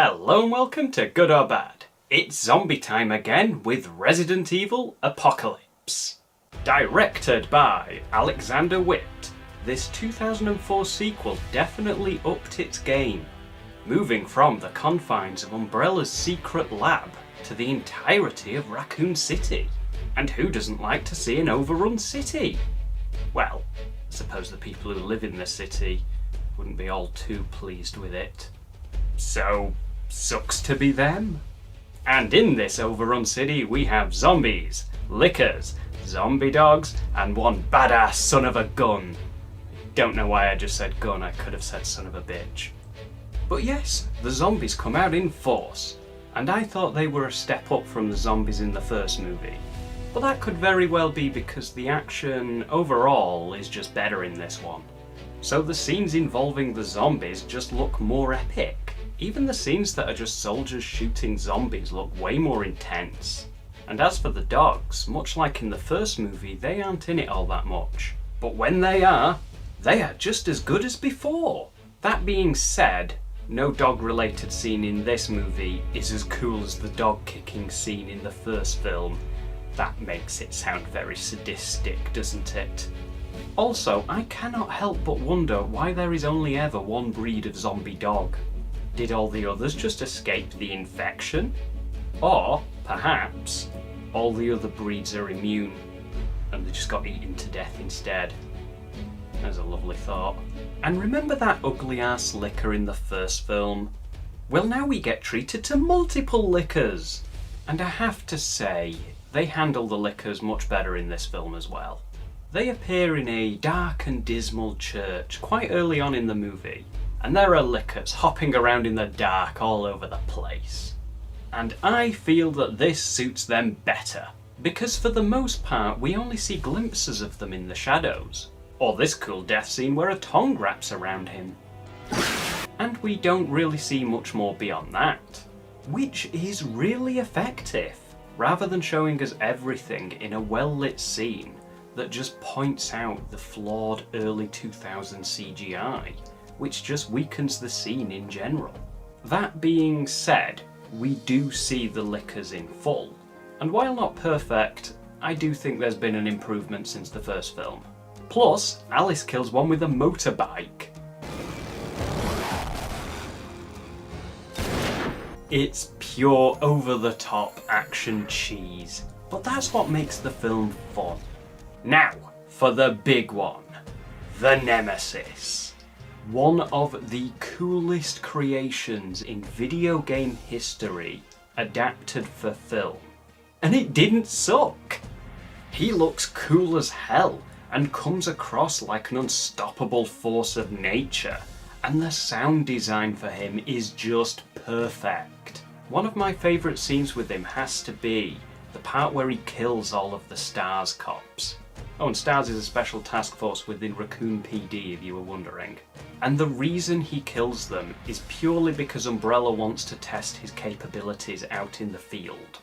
Hello and welcome to Good or Bad. It's zombie time again with Resident Evil Apocalypse. Directed by Alexander Witt, this 2004 sequel definitely upped its game, moving from the confines of Umbrella's secret lab to the entirety of Raccoon City. And who doesn't like to see an overrun city? Well, I suppose the people who live in the city wouldn't be all too pleased with it. So, sucks to be them. And in this overrun city we have zombies, lickers, zombie dogs, and one badass son of a gun. Don't know why I just said gun, I could have said son of a bitch. But yes, the zombies come out in force, and I thought they were a step up from the zombies in the first movie. But that could very well be because the action overall is just better in this one. So the scenes involving the zombies just look more epic. Even the scenes that are just soldiers shooting zombies look way more intense. And as for the dogs, much like in the first movie, they aren't in it all that much. But when they are just as good as before. That being said, no dog-related scene in this movie is as cool as the dog-kicking scene in the first film. That makes it sound very sadistic, doesn't it? Also, I cannot help but wonder why there is only ever one breed of zombie dog. Did all the others just escape the infection? Or, perhaps, all the other breeds are immune and they just got eaten to death instead. That's a lovely thought. And remember that ugly-ass licker in the first film? Well, now we get treated to multiple lickers. And I have to say, they handle the lickers much better in this film as well. They appear in a dark and dismal church quite early on in the movie, and there are lickers hopping around in the dark all over the place. And I feel that this suits them better, because for the most part we only see glimpses of them in the shadows, or this cool death scene where a tongue wraps around him. And we don't really see much more beyond that, which is really effective, rather than showing us everything in a well-lit scene that just points out the flawed early 2000s CGI, which just weakens the scene in general. That being said, we do see the lickers in full, and while not perfect, I do think there's been an improvement since the first film. Plus, Alice kills one with a motorbike. It's pure over-the-top action cheese, but that's what makes the film fun. Now, for the big one, the Nemesis. One of the coolest creations in video game history adapted for film. And it didn't suck! He looks cool as hell and comes across like an unstoppable force of nature, and the sound design for him is just perfect. One of my favourite scenes with him has to be the part where he kills all of the STARS cops. Oh, and STARS is a special task force within Raccoon PD, if you were wondering. And the reason he kills them is purely because Umbrella wants to test his capabilities out in the field.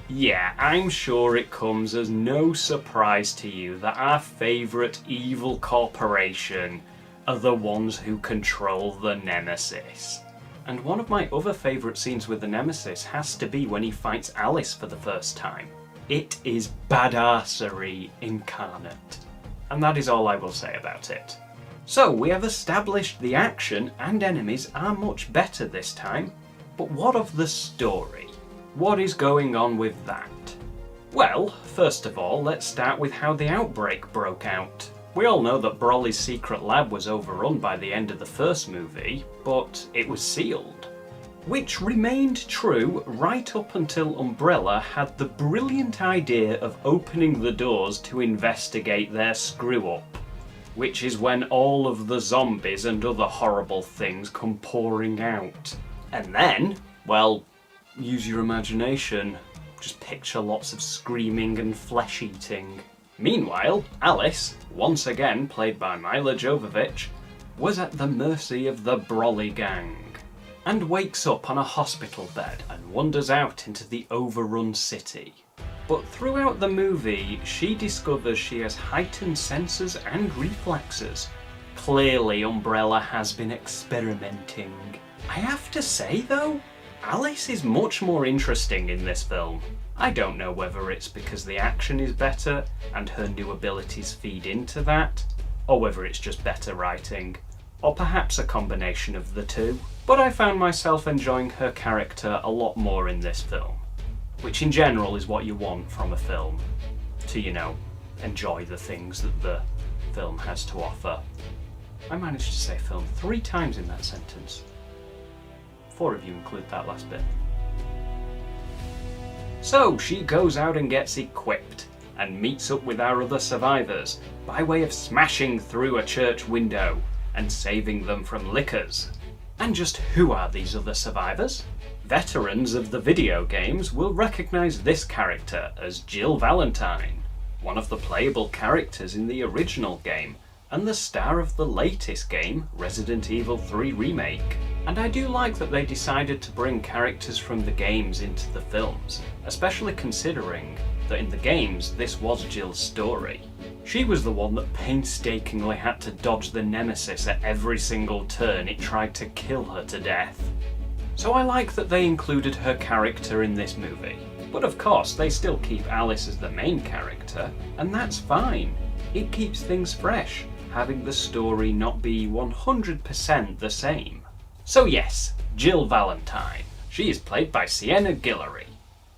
Yeah, I'm sure it comes as no surprise to you that our favourite evil corporation are the ones who control the Nemesis. And one of my other favourite scenes with the Nemesis has to be when he fights Alice for the first time. It is badassery incarnate. And that is all I will say about it. So we have established the action and enemies are much better this time, but what of the story? What is going on with that? Well, first of all, let's start with how the outbreak broke out. We all know that Broly's secret lab was overrun by the end of the first movie, but it was sealed. Which remained true right up until Umbrella had the brilliant idea of opening the doors to investigate their screw-up. Which is when all of the zombies and other horrible things come pouring out. And then, well, use your imagination. Just picture lots of screaming and flesh-eating. Meanwhile, Alice, once again played by Mila Jovovich, was at the mercy of the Broly gang, and wakes up on a hospital bed and wanders out into the overrun city. But throughout the movie, she discovers she has heightened senses and reflexes. Clearly, Umbrella has been experimenting. I have to say though, Alice is much more interesting in this film. I don't know whether it's because the action is better and her new abilities feed into that, or whether it's just better writing, or perhaps a combination of the two. But I found myself enjoying her character a lot more in this film, which in general is what you want from a film, to, you know, enjoy the things that the film has to offer. I managed to say film 3 times in that sentence. 4 if you include that last bit. So she goes out and gets equipped and meets up with our other survivors by way of smashing through a church window and saving them from lickers. And just who are these other survivors? Veterans of the video games will recognise this character as Jill Valentine, one of the playable characters in the original game and the star of the latest game, Resident Evil 3 Remake. And I do like that they decided to bring characters from the games into the films, especially considering that in the games this was Jill's story. She was the one that painstakingly had to dodge the Nemesis at every single turn it tried to kill her to death. So I like that they included her character in this movie. But of course they still keep Alice as the main character, and that's fine. It keeps things fresh, having the story not be 100% the same. So yes, Jill Valentine. She is played by Sienna Guillory,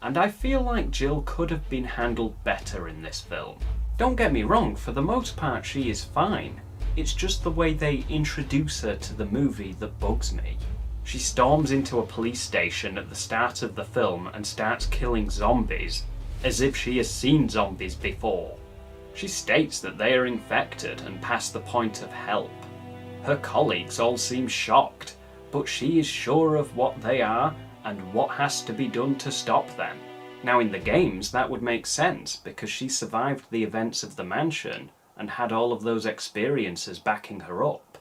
and I feel like Jill could have been handled better in this film. Don't get me wrong, for the most part she is fine. It's just the way they introduce her to the movie that bugs me. She storms into a police station at the start of the film and starts killing zombies, as if she has seen zombies before. She states that they are infected and past the point of help. Her colleagues all seem shocked, but she is sure of what they are and what has to be done to stop them. Now in the games that would make sense because she survived the events of the mansion and had all of those experiences backing her up.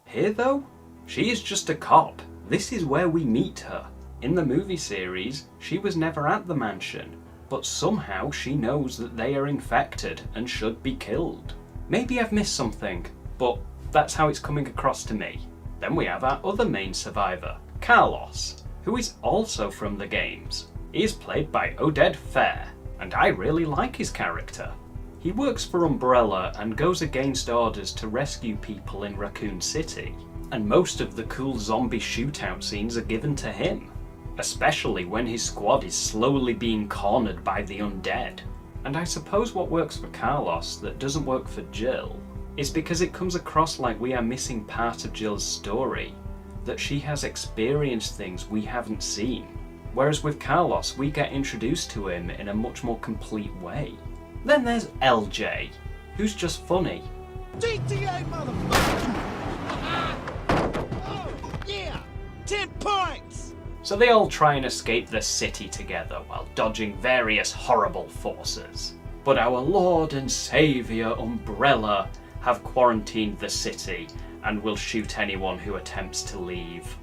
Here though, she is just a cop. This is where we meet her. In the movie series, she was never at the mansion, but somehow she knows that they are infected and should be killed. Maybe I've missed something, but that's how it's coming across to me. Then we have our other main survivor, Carlos, who is also from the games. He is played by Oded Fair, and I really like his character. He works for Umbrella and goes against orders to rescue people in Raccoon City, and most of the cool zombie shootout scenes are given to him, especially when his squad is slowly being cornered by the undead. And I suppose what works for Carlos that doesn't work for Jill is because it comes across like we are missing part of Jill's story, that she has experienced things we haven't seen. Whereas with Carlos, we get introduced to him in a much more complete way. Then there's LJ, who's just funny. GTA motherfucker! Oh, yeah! 10 points! So they all try and escape the city together while dodging various horrible forces. But our Lord and Saviour Umbrella have quarantined the city and will shoot anyone who attempts to leave.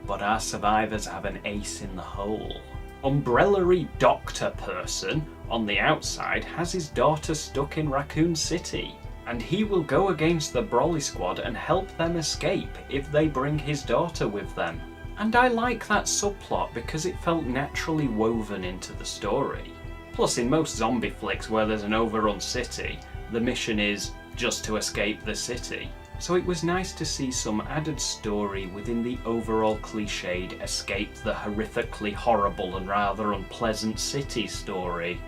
But our survivors have an ace in the hole. Umbrella-y doctor person on the outside has his daughter stuck in Raccoon City, and he will go against the Brawley squad and help them escape if they bring his daughter with them. And I like that subplot because it felt naturally woven into the story. Plus in most zombie flicks where there's an overrun city, the mission is just to escape the city. So it was nice to see some added story within the overall cliched escape the horrifically horrible and rather unpleasant city story.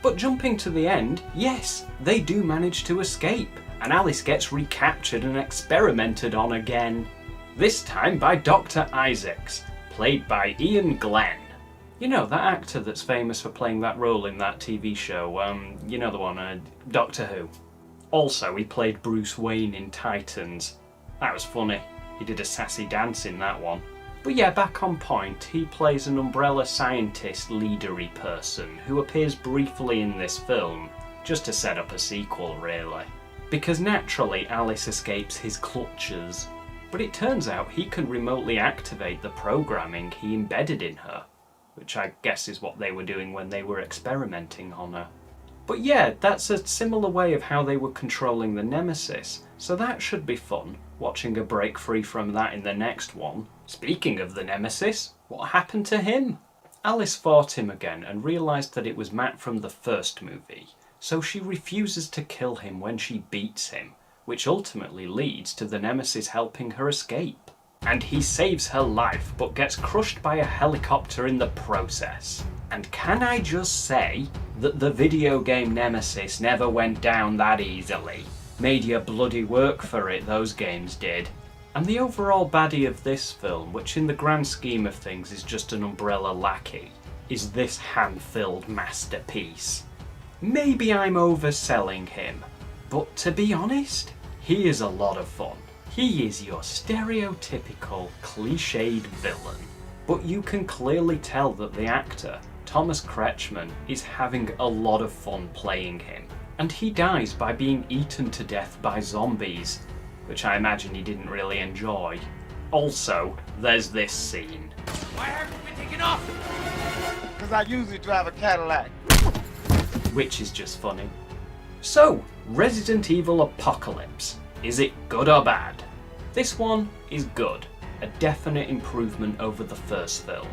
But jumping to the end, yes, they do manage to escape, and Alice gets recaptured and experimented on again. This time by Dr. Isaacs, played by Ian Glenn. You know, that actor that's famous for playing that role in that TV show, you know the one, Doctor Who. Also, he played Bruce Wayne in Titans. That was funny. He did a sassy dance in that one. But yeah, back on point, he plays an Umbrella scientist leadery person who appears briefly in this film, just to set up a sequel really. Because naturally Alice escapes his clutches, but it turns out he can remotely activate the programming he embedded in her, which I guess is what they were doing when they were experimenting on her. But yeah, that's a similar way of how they were controlling the Nemesis, so that should be fun, watching a break free from that in the next one. Speaking of the Nemesis, What happened to him? Alice fought him again and realised that it was Matt from the first movie, so she refuses to kill him when she beats him, which ultimately leads to the Nemesis helping her escape. And he saves her life, but gets crushed by a helicopter in the process. And can I just say that the video game Nemesis never went down that easily? Made you bloody work for it, those games did. And the overall baddie of this film, which in the grand scheme of things is just an umbrella lackey, is this ham-filled masterpiece. Maybe I'm overselling him, but to be honest, he is a lot of fun. He is your stereotypical, cliched villain. But you can clearly tell that the actor, Thomas Kretschmann, is having a lot of fun playing him. And he dies by being eaten to death by zombies, which I imagine he didn't really enjoy. Also, there's this scene. Why haven't you been taken off? Because I usually drive a Cadillac. Which is just funny. So, Resident Evil Apocalypse. Is it good or bad? This one is good. A definite improvement over the first film.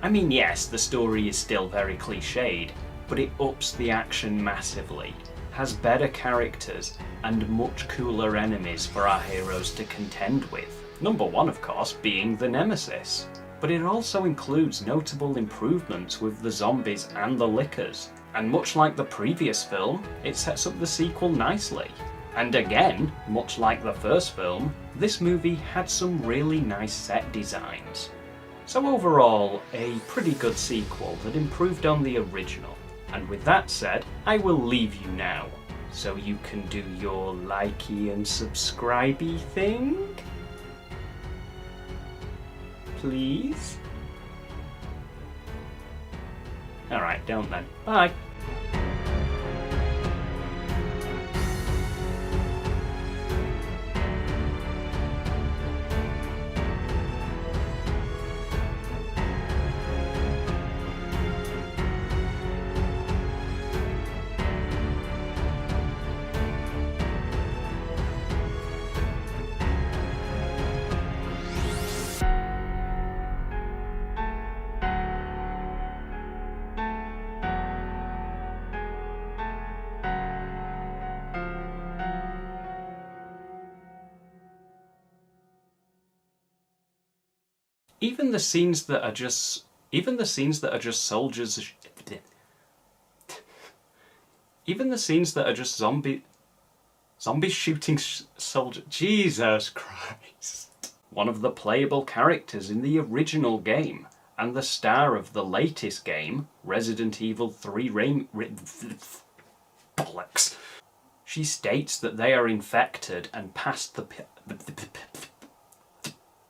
I mean, yes, the story is still very cliched, but it ups the action massively, has better characters, and much cooler enemies for our heroes to contend with. Number one, of course, being the Nemesis. But it also includes notable improvements with the zombies and the lickers. And much like the previous film, it sets up the sequel nicely. And again, much like the first film, this movie had some really nice set designs. So overall, a pretty good sequel that improved on the original. And with that said, I will leave you now, so you can do your likey and subscribey thing. Please? Alright, don't then. Bye. Even the scenes that are just soldiers. Even the scenes that are just zombies shooting soldiers. Jesus Christ! One of the playable characters in the original game, and the star of the latest game, Resident Evil 3 bollocks. She states that they are infected and past the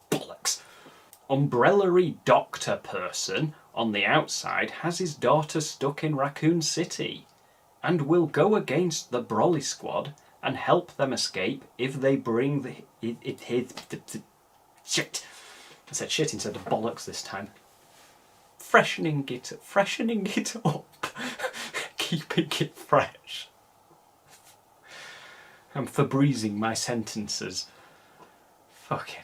bollocks. Umbrella-y doctor person on the outside has his daughter stuck in Raccoon City and will go against the Brolly squad and help them escape if they bring shit. I said shit instead of bollocks this time. Freshening it up, keeping it fresh. I'm Febrezing my sentences. Fucking